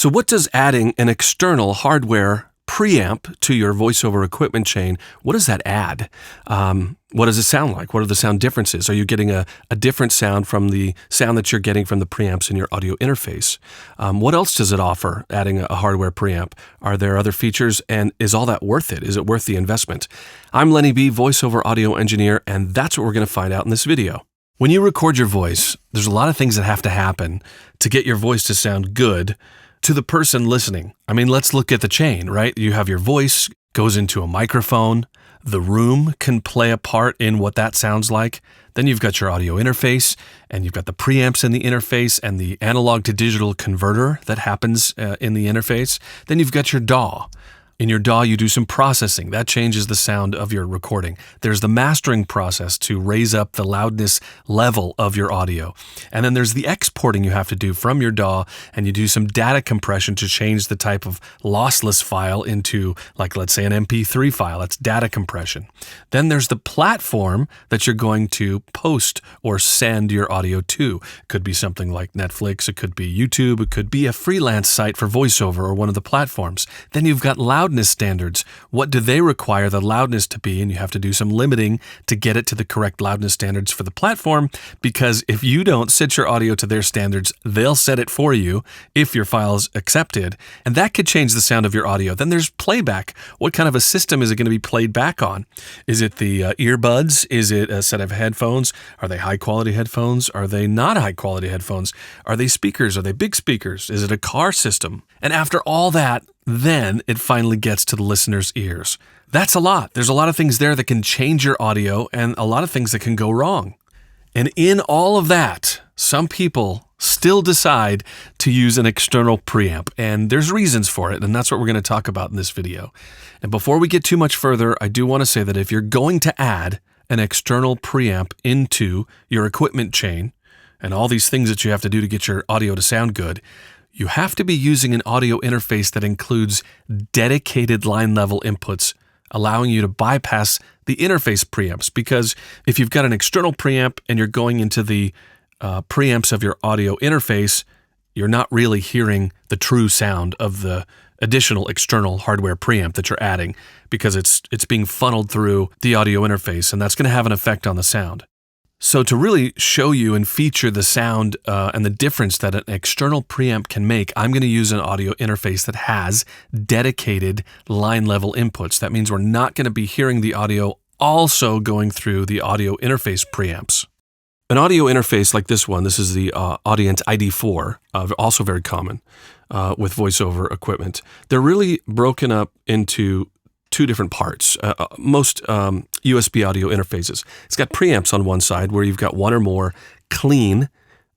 So what does adding an external hardware preamp to your voiceover equipment chain, what does that add? What does it sound like? What are the sound differences? Are you getting a different sound from the sound that you're getting from the preamps in your audio interface? What else does it offer, adding a hardware preamp? Are there other features, and is all that worth it? Is it worth the investment? I'm Lenny B, voiceover audio engineer, and that's what we're going to find out in this video. When you record your voice, there's a lot of things that have to happen to get your voice to sound good to the person listening. I mean, let's look at the chain, right? You have your voice, goes into a microphone. The room can play a part in what that sounds like. Then you've got your audio interface, and you've got the preamps in the interface and the analog to digital converter that happens in the interface. Then you've got your DAW. In your DAW, you do some processing. That changes the sound of your recording. There's the mastering process to raise up the loudness level of your audio. And then there's the exporting you have to do from your DAW, and you do some data compression to change the type of lossless file into, like, let's say an MP3 file. That's data compression. Then there's the platform that you're going to post or send your audio to. It could be something like Netflix. It could be YouTube. It could be a freelance site for voiceover or one of the platforms. Then you've got loudness standards. What do they require the loudness to be? And you have to do some limiting to get it to the correct loudness standards for the platform, because if you don't set your audio to their standards, they'll set it for you if your file is accepted, and that could change the sound of your audio. Then there's playback. What kind of a system is it going to be played back on? Is it the earbuds? Is it a set of headphones? Are they high quality headphones? Are they not high quality headphones? Are they speakers? Are they big speakers? Is it a car system? And after all that, then it finally gets to the listener's ears. That's a lot. There's a lot of things there that can change your audio and a lot of things that can go wrong. And in all of that, some people still decide to use an external preamp, and there's reasons for it, and that's what we're going to talk about in this video. And before we get too much further, I do want to say that if you're going to add an external preamp into your equipment chain and all these things that you have to do to get your audio to sound good, you have to be using an audio interface that includes dedicated line level inputs, allowing you to bypass the interface preamps. Because if you've got an external preamp and you're going into the preamps of your audio interface, you're not really hearing the true sound of the additional external hardware preamp that you're adding, because it's being funneled through the audio interface, and that's going to have an effect on the sound. So to really show you and feature the sound and the difference that an external preamp can make, I'm going to use an audio interface that has dedicated line level inputs. That means we're not going to be hearing the audio also going through the audio interface preamps. An audio interface like this one, this is the Audient ID4, also very common with voiceover equipment. They're really broken up into two different parts. Most USB audio interfaces, it's got preamps on one side where you've got one or more clean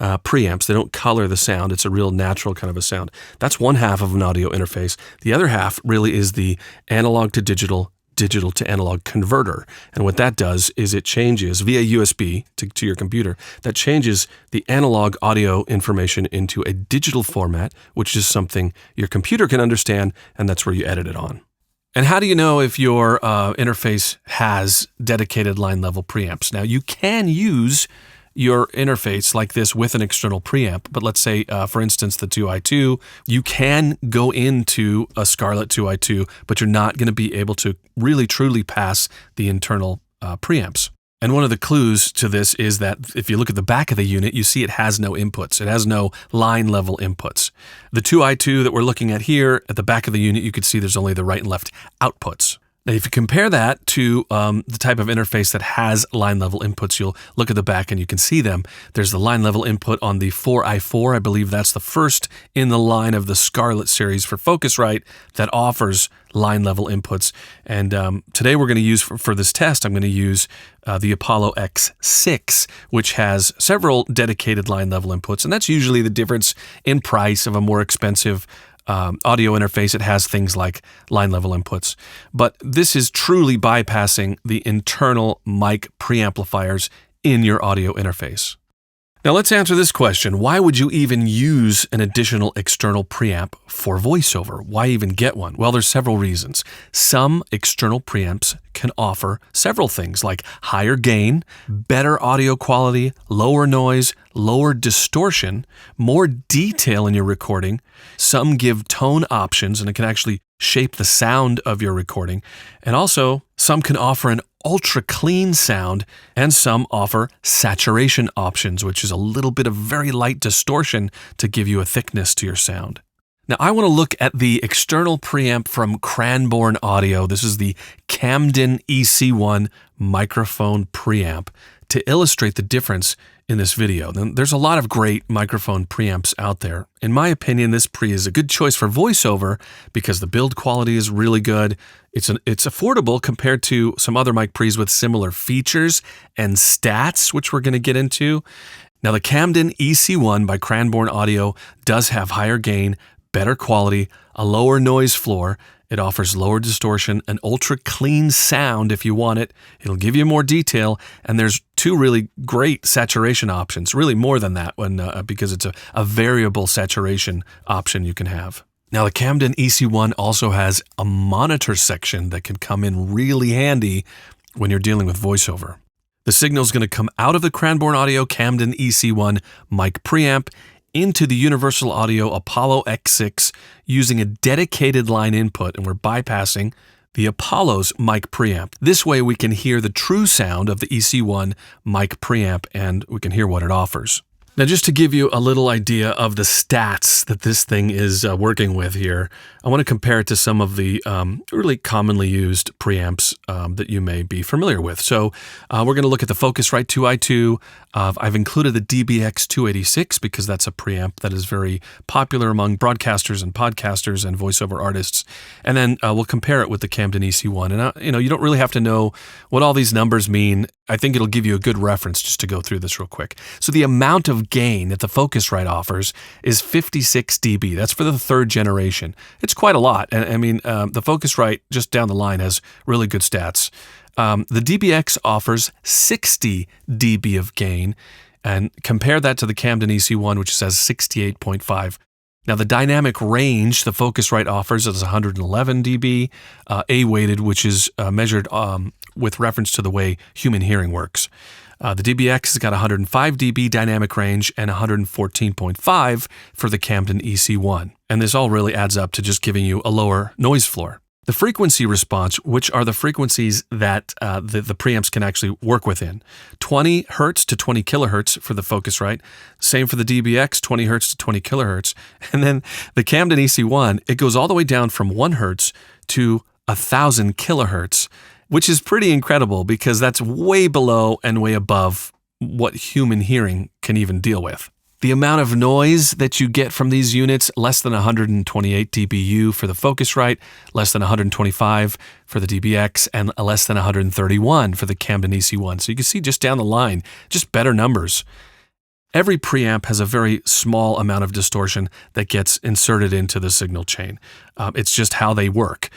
preamps. They don't color the sound. It's a real natural kind of a sound. That's one half of an audio interface. The other half really is the analog to digital, digital to analog converter. And what that does is it changes via USB to your computer. That changes the analog audio information into a digital format, which is something your computer can understand, and that's where you edit it on. And how do you know if your interface has dedicated line level preamps? Now, you can use your interface like this with an external preamp, but let's say, for instance, the 2i2, you can go into a Scarlett 2i2, but you're not going to be able to really truly pass the internal preamps. And one of the clues to this is that if you look at the back of the unit, you see it has no inputs. It has no line level inputs. The 2i2 that we're looking at here, at the back of the unit, you can see there's only the right and left outputs. Now, if you compare that to the type of interface that has line level inputs, you'll look at the back and you can see them. There's the line level input on the 4i4. I believe that's the first in the line of the Scarlett series for Focusrite that offers line level inputs. And today we're going to use, for this test, I'm going to use the Apollo X6, which has several dedicated line level inputs. And that's usually the difference in price of a more expensive audio interface. It has things like line level inputs, but this is truly bypassing the internal mic preamplifiers in your audio interface. Now let's answer this question. Why would you even use an additional external preamp for voiceover? Why even get one? Well, there's several reasons. Some external preamps can offer several things like higher gain, better audio quality, lower noise, lower distortion, more detail in your recording. Some give tone options and it can actually shape the sound of your recording. And also, some can offer an ultra clean sound, and some offer saturation options, which is a little bit of very light distortion to give you a thickness to your sound. Now, I want to look at the external preamp from Cranbourne Audio. This is the Camden EC1 microphone preamp to illustrate the difference in this video. There's a lot of great microphone preamps out there. In my opinion, this pre is a good choice for voiceover because the build quality is really good. It's affordable compared to some other mic pre's with similar features and stats, which we're going to get into. Now, the Camden EC1 by Cranbourne Audio does have higher gain, better quality, a lower noise floor. It offers lower distortion, an ultra clean sound if you want it. It'll give you more detail, and there's two really great saturation options, really more than that one because it's a variable saturation option you can have. Now, the Camden EC1 also has a monitor section that can come in really handy when you're dealing with voiceover. The signal is going to come out of the Cranbourne Audio Camden EC1 mic preamp into the Universal Audio Apollo X6 using a dedicated line input, and we're bypassing the Apollo's mic preamp. This way we can hear the true sound of the EC1 mic preamp and we can hear what it offers. Now, just to give you a little idea of the stats that this thing is working with here, I want to compare it to some of the really commonly used preamps that you may be familiar with. So we're going to look at the Focusrite 2i2. I've included the DBX 286 because that's a preamp that is very popular among broadcasters and podcasters and voiceover artists. And then we'll compare it with the Camden EC1. And you don't really have to know what all these numbers mean. I think it'll give you a good reference just to go through this real quick. So the amount of gain that the Focusrite offers is 56 dB. That's for the third generation. It's quite a lot. And I mean, the Focusrite just down the line has really good stats. The DBX offers 60 dB of gain, and compare that to the Camden EC1, which says 68.5. Now, the dynamic range the Focusrite offers is 111 dB, A-weighted, which is measured with reference to the way human hearing works. The DBX has got 105 dB dynamic range and 114.5 for the Camden EC1. And this all really adds up to just giving you a lower noise floor. The frequency response, which are the frequencies that the preamps can actually work within. 20 hertz to 20 kilohertz for the Focusrite. Same for the DBX, 20 hertz to 20 kilohertz. And then the Camden EC1, it goes all the way down from 1 hertz to 1,000 kilohertz, which is pretty incredible because that's way below and way above what human hearing can even deal with. The amount of noise that you get from these units, less than 128 dBu for the Focusrite, less than 125 for the DBX, and less than 131 for the Camden EC1. So you can see just down the line, just better numbers. Every preamp has a very small amount of distortion that gets inserted into the signal chain. It's just how they work.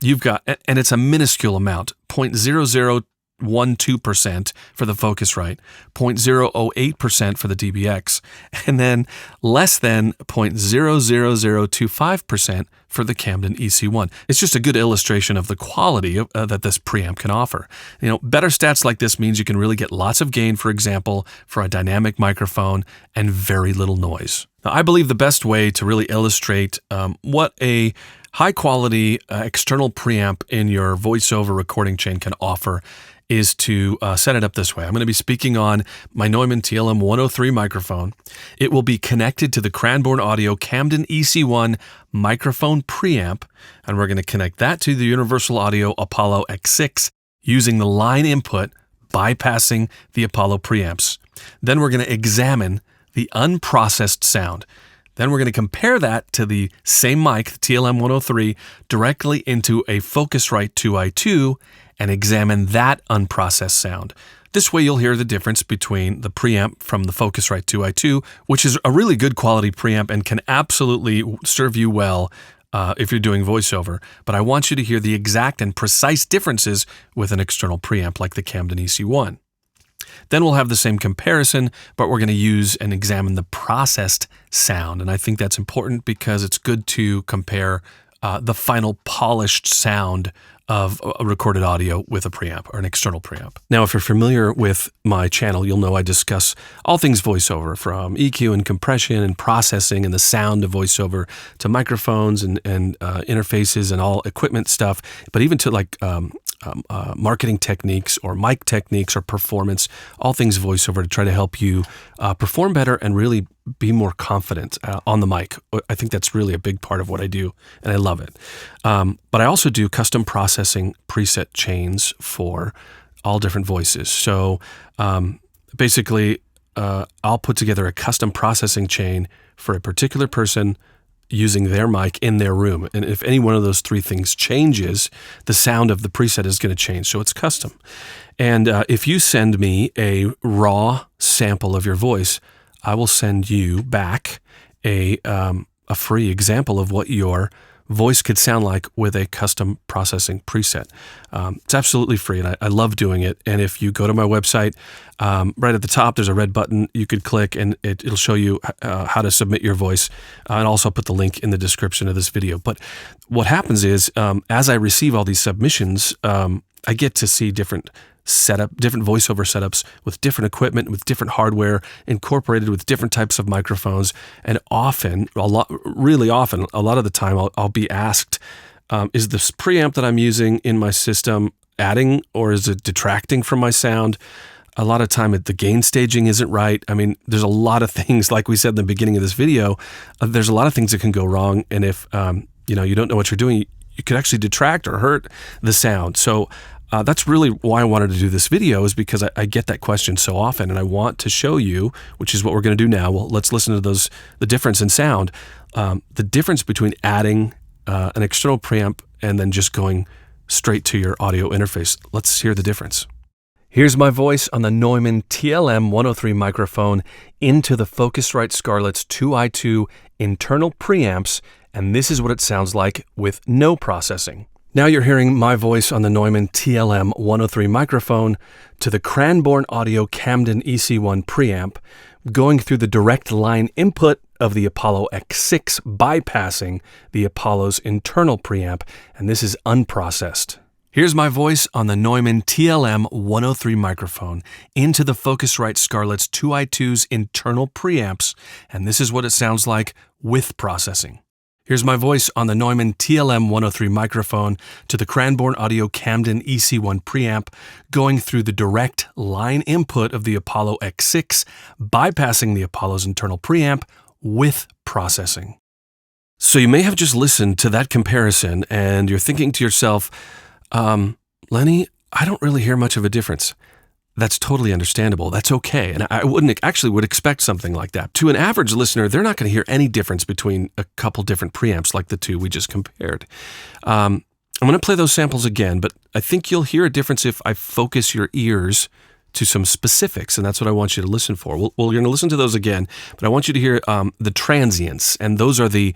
You've got, and it's a minuscule amount, 0.0012% for the Focusrite, 0.008% for the DBX, and then less than 0.00025% for the Camden EC1. It's just a good illustration of the quality that this preamp can offer. Better stats like this means you can really get lots of gain, for example, for a dynamic microphone and very little noise. Now, I believe the best way to really illustrate what a high-quality external preamp in your voiceover recording chain can offer is to set it up this way. I'm going to be speaking on my Neumann TLM 103 microphone. It will be connected to the Cranbourne Audio Camden EC1 microphone preamp, and we're going to connect that to the Universal Audio Apollo X6 using the line input, bypassing the Apollo preamps. Then we're going to examine the unprocessed sound. Then we're going to compare that to the same mic, the TLM 103, directly into a Focusrite 2i2 and examine that unprocessed sound. This way you'll hear the difference between the preamp from the Focusrite 2i2, which is a really good quality preamp and can absolutely serve you well if you're doing voiceover. But I want you to hear the exact and precise differences with an external preamp like the Camden EC1. Then we'll have the same comparison, but we're going to use and examine the processed sound. And I think that's important because it's good to compare the final polished sound of a recorded audio with a preamp or an external preamp. Now, if you're familiar with my channel, you'll know I discuss all things voiceover, from EQ and compression and processing and the sound of voiceover to microphones and interfaces and all equipment stuff, but even to like marketing techniques or mic techniques or performance, all things voiceover to try to help you perform better and really be more confident on the mic. I think that's really a big part of what I do, and I love it. But I also do custom processing preset chains for all different voices. So basically, I'll put together a custom processing chain for a particular person using their mic in their room. And if any one of those three things changes, the sound of the preset is going to change. So it's custom. And if you send me a raw sample of your voice, I will send you back a free example of what your voice could sound like with a custom processing preset. It's absolutely free, and I love doing it. And if you go to my website, right at the top, there's a red button you could click, and it'll show you how to submit your voice. And also put the link in the description of this video. But what happens is, as I receive all these submissions, I get to see different voiceover setups with different equipment, with different hardware, incorporated with different types of microphones. And really often, a lot of the time, I'll be asked, is this preamp that I'm using in my system adding or is it detracting from my sound? A lot of time the gain staging isn't right. I mean, there's a lot of things, like we said in the beginning of this video, there's a lot of things that can go wrong. And if you don't know what you're doing, you could actually detract or hurt the sound. So that's really why I wanted to do this video, is because I get that question so often, and I want to show you, which is what we're going to do now. Well, let's listen to the difference in sound, the difference between adding an external preamp and then just going straight to your audio interface. Let's hear the difference. Here's my voice on the Neumann TLM 103 microphone into the Focusrite Scarlett's 2i2 internal preamps, and this is what it sounds like with no processing. Now you're hearing my voice on the Neumann TLM 103 microphone to the Cranbourne Audio Camden EC1 preamp, going through the direct line input of the Apollo X6, bypassing the Apollo's internal preamp, and this is unprocessed. Here's my voice on the Neumann TLM 103 microphone into the Focusrite Scarlett's 2i2's internal preamps, and this is what it sounds like with processing. Here's my voice on the Neumann TLM 103 microphone to the Cranbourne Audio Camden EC1 preamp, going through the direct line input of the Apollo X6, bypassing the Apollo's internal preamp with processing. So you may have just listened to that comparison and you're thinking to yourself, Lenny, I don't really hear much of a difference. That's totally understandable. That's okay. And I would expect something like that. To an average listener, they're not going to hear any difference between a couple different preamps like the two we just compared. I'm going to play those samples again, but I think you'll hear a difference if I focus your ears to some specifics, and that's what I want you to listen for. We're going to listen to those again, but I want you to hear the transients, and those are the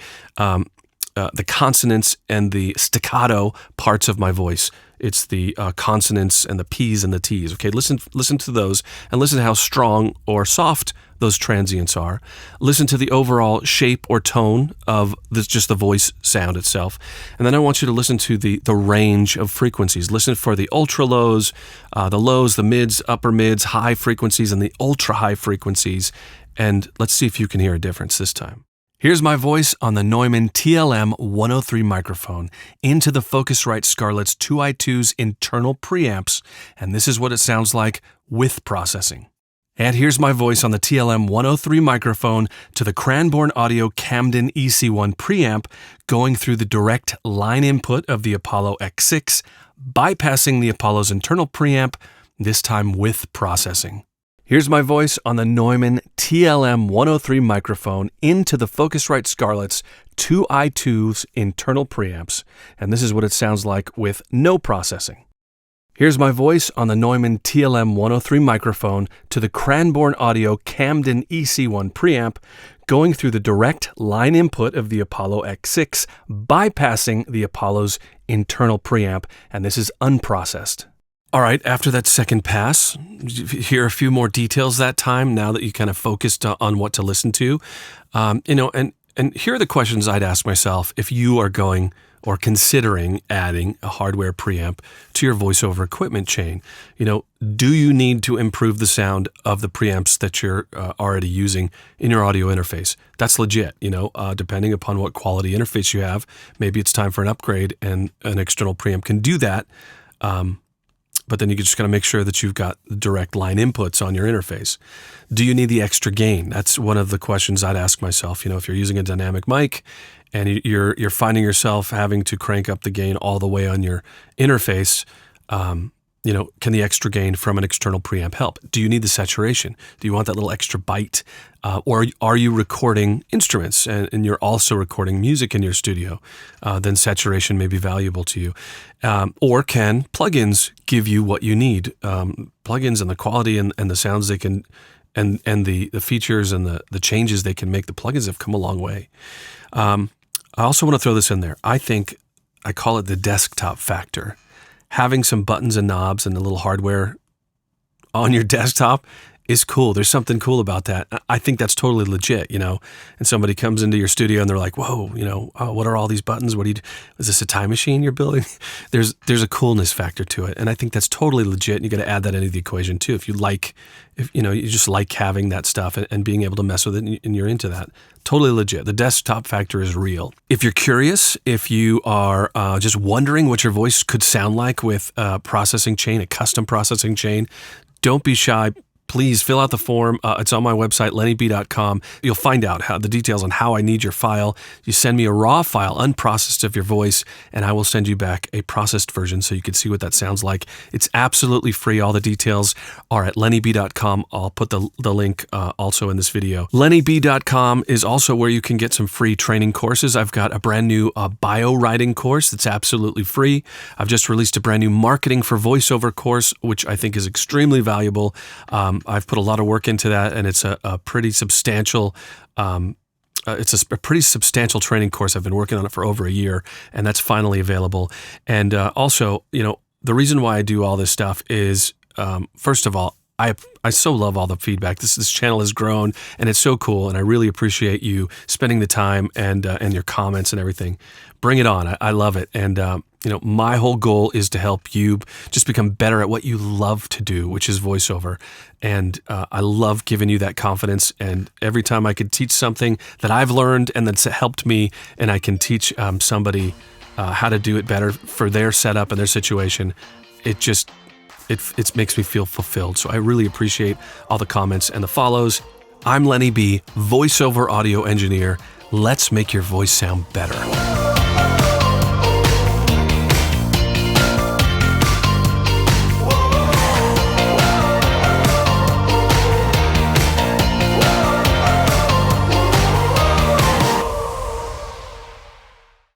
consonants and the staccato parts of my voice. It's the consonants and the P's and the T's. Okay, listen to those, and listen to how strong or soft those transients are. Listen to the overall shape or tone of just the voice sound itself. And then I want you to listen to the range of frequencies. Listen for the ultra lows, the lows, the mids, upper mids, high frequencies, and the ultra high frequencies. And let's see if you can hear a difference this time. Here's my voice on the Neumann TLM 103 microphone into the Focusrite Scarlett's 2i2's internal preamps, and this is what it sounds like with processing. And here's my voice on the TLM 103 microphone to the Cranbourne Audio Camden EC1 preamp, going through the direct line input of the Apollo X6, bypassing the Apollo's internal preamp, this time with processing. Here's my voice on the Neumann TLM 103 microphone into the Focusrite Scarlett's 2i2's internal preamps, and this is what it sounds like with no processing. Here's my voice on the Neumann TLM 103 microphone to the Cranbourne Audio Camden EC1 preamp, going through the direct line input of the Apollo X6, bypassing the Apollo's internal preamp, and this is unprocessed. All right, after that second pass, hear a few more details that time now that you kind of focused on what to listen to. And here are the questions I'd ask myself if you are going or considering adding a hardware preamp to your voiceover equipment chain. Do you need to improve the sound of the preamps that you're already using in your audio interface? That's legit, depending upon what quality interface you have. Maybe it's time for an upgrade, and an external preamp can do that. But then you just got to make sure that you've got direct line inputs on your interface. Do you need the extra gain? That's one of the questions I'd ask myself. If you're using a dynamic mic and you're finding yourself having to crank up the gain all the way on your interface, can the extra gain from an external preamp help? Do you need the saturation? Do you want that little extra bite? Or are you recording instruments and you're also recording music in your studio? Then saturation may be valuable to you. Or can plugins give you what you need? Plugins and the quality and the sounds they can, and the features and the changes they can make, the plugins have come a long way. I also want to throw this in there. I call it the desktop factor. Having some buttons and knobs and a little hardware on your desktop is cool. There's something cool about that. I think that's totally legit, and somebody comes into your studio and they're like, whoa, what are all these buttons? Is this a time machine you're building? There's a coolness factor to it. And I think that's totally legit. And you got to add that into the equation too. If you just like having that stuff and being able to mess with it and you're into that. Totally legit. The desktop factor is real. If you're curious, if you are just wondering what your voice could sound like with a processing chain, a custom processing chain, don't be shy. Please fill out the form. It's on my website, lennyb.com. You'll find out the details on how I need your file. You send me a raw file, unprocessed, of your voice, and I will send you back a processed version so you can see what that sounds like. It's absolutely free. All the details are at lennyb.com. I'll put the link also in this video. lennyb.com is also where you can get some free training courses. I've got a brand new bio writing course that's absolutely free. I've just released a brand new marketing for voiceover course, which I think is extremely valuable. I've put a lot of work into that, and it's a pretty substantial pretty substantial training course. I've been working on it for over a year, and that's finally available. And also, the reason why I do all this stuff is, first of all, I so love all the feedback. This channel has grown, and it's so cool, and I really appreciate you spending the time and your comments and everything. Bring it on. I love it. And my whole goal is to help you just become better at what you love to do, which is voiceover. And I love giving you that confidence. And every time I could teach something that I've learned and that's helped me, and I can teach somebody how to do it better for their setup and their situation, it makes me feel fulfilled. So I really appreciate all the comments and the follows. I'm Lenny B, voiceover audio engineer. Let's make your voice sound better.